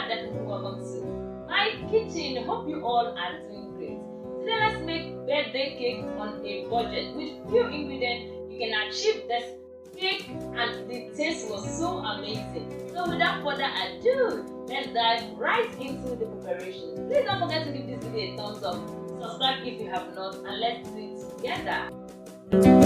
definitely welcome to my kitchen. Hope you all are doing great. Today let's make birthday cake on a budget. With few ingredients you can achieve this cake and the taste was so amazing. So without further ado, let's dive right into the preparation. Please don't forget to give this video a thumbs up, subscribe if you have not, and let's do it together.